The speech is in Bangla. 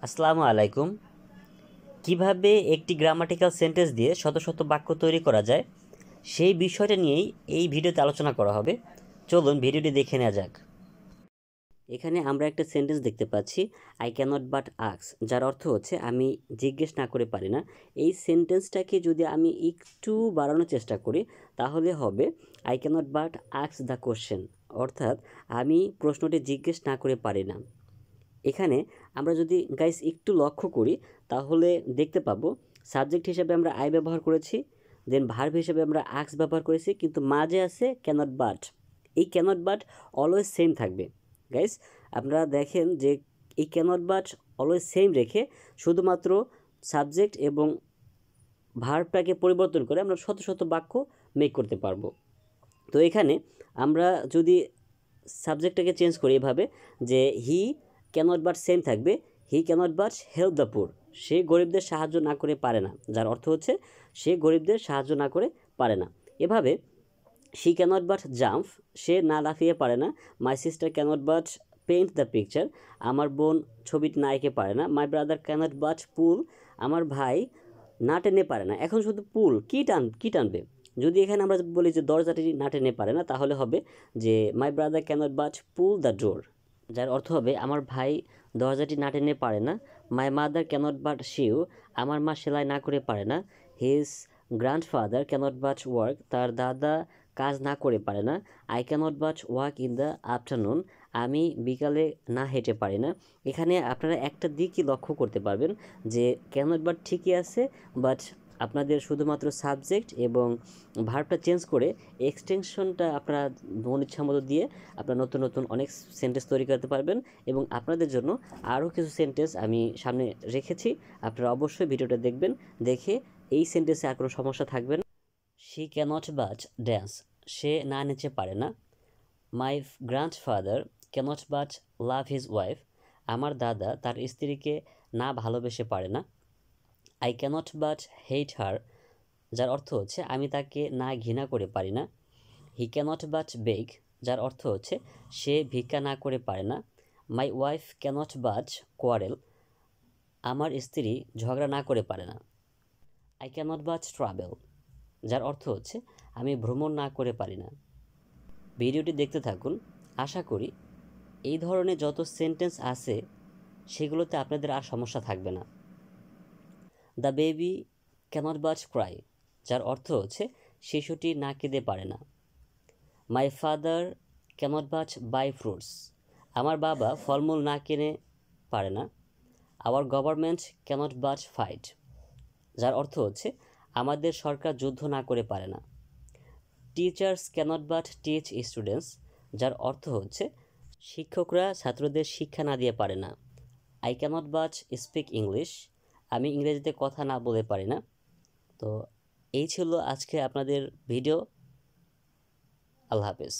আসসালামু আলাইকুম। কিভাবে একটি গ্রামাটিক্যাল সেন্টেন্স দিয়ে শত শত বাক্য তৈরি করা যায় সেই বিষয়টা নিয়েই এই ভিডিওতে আলোচনা করা হবে। চলুন ভিডিওটি দেখে নেওয়া যাক। এখানে আমরা একটা সেন্টেন্স দেখতে পাচ্ছি, আই ক্যানট বাট আস্ক, যার অর্থ হচ্ছে আমি জিজ্ঞেস না করে পারি না। এই সেন্টেন্সটাকে যদি আমি একটু বাড়ানোর চেষ্টা করি তাহলে হবে I cannot but ask the question, অর্থাৎ আমি প্রশ্নটি জিজ্ঞেস না করে পারি না। এখানে আমরা যদি গাইস একটু লক্ষ্য করি তাহলে দেখতে পাবো সাবজেক্ট হিসেবে আমরা আই ব্যবহার করেছি, দেন ভার্ব হিসেবে আমরা আক্স ব্যবহার করেছি, কিন্তু মাঝে আছে ক্যানট বাট। এই ক্যানট বাট অলওয়েজ সেম থাকবে। গাইস আপনারা দেখেন যে এই ক্যানট বাট অলওয়েজ সেম রেখে শুধুমাত্র সাবজেক্ট এবং ভার্বটাকে পরিবর্তন করে আমরা শত শত বাক্য মেক করতে পারবো। তো এখানে আমরা যদি সাবজেক্টটাকে চেঞ্জ করি এভাবে যে হি ক্যানট বাট সেম থাকবে, he cannot but help the poor, সে গরিবদের সাহায্য না করে পারে না, যার অর্থ হচ্ছে সে গরিবদের সাহায্য না করে পারে না। এভাবে শি ক্যানট বাট জাম্প, সে না লাফিয়ে পারে না। My sister cannot but paint the picture, আমার বোন ছবিটি না এঁকে পারে না। My brother cannot but pull, আমার ভাই না টেনে পারে না। এখন শুধু পুল কি টানবে? যদি এখানে আমরা বলি যে দরজাটি না টেনে পারে না তাহলে হবে যে my brother cannot but pull the door, যার অর্থ হবে আমার ভাই দরজাটি না টেনে পারে না। My mother cannot but sew, আমার মা সেলাই না করে পারে না। His grandfather cannot but work, তার দাদা কাজ না করে পারে না। I cannot but walk in the afternoon, আমি বিকালে না হেঁটে পারি না। এখানে আপনারা একটা দিকই লক্ষ্য করতে পারবেন যে ক্যানট বাট ঠিকই আছে, বাট আপনাদের শুধুমাত্র সাবজেক্ট এবং ভার্বটা চেঞ্জ করে এক্সটেনশনটা আপনারা মন ইচ্ছা মতো দিয়ে আপনারা নতুন নতুন অনেক সেন্টেন্স তৈরি করতে পারবেন। এবং আপনাদের জন্য আরও কিছু সেন্টেন্স আমি সামনে রেখেছি, আপনারা অবশ্যই ভিডিওটা দেখবেন, দেখে এই সেন্টেন্সে আর কোনো সমস্যা থাকবে না। শি ক্যানট বাট ড্যান্স, সে না নেচে পারে না। My grandfather cannot but love his wife, আমার দাদা তার স্ত্রীকে না ভালোবেসে পারে না। I cannot but hate her, যার অর্থ হচ্ছে আমি তাকে না ঘৃণা করে পারি না। হি ক্যানট বাট বেগ, যার অর্থ হচ্ছে সে ভিক্ষা না করে পারে না। My wife cannot but quarrel, আমার স্ত্রী ঝগড়া না করে পারে না। আই ক্যানট বাট ট্রাভেল, যার অর্থ হচ্ছে আমি ভ্রমণ না করে পারি না। ভিডিওটি দেখতে থাকুন, আশা করি এই ধরনের যত সেন্টেন্স আছে সেগুলোতে আপনাদের আর সমস্যা থাকবে না। The baby cannot but cry, যার অর্থ হচ্ছে শিশুটি না কেঁদে পারে না। My father cannot but buy fruits, আমার বাবা ফলমূল না কিনে পারে না। Our government cannot but fight, যার অর্থ হচ্ছে আমাদের সরকার যুদ্ধ না করে পারে না। Teachers cannot but teach students, যার অর্থ হচ্ছে শিক্ষকরা ছাত্রদের শিক্ষা না দিয়ে পারে না। I cannot but speak English, আমি ইংরেজিতে কথা না বলে পারি না। তো এই ছিল আজকে আপনাদের ভিডিও। আল্লাহ হাফেজ।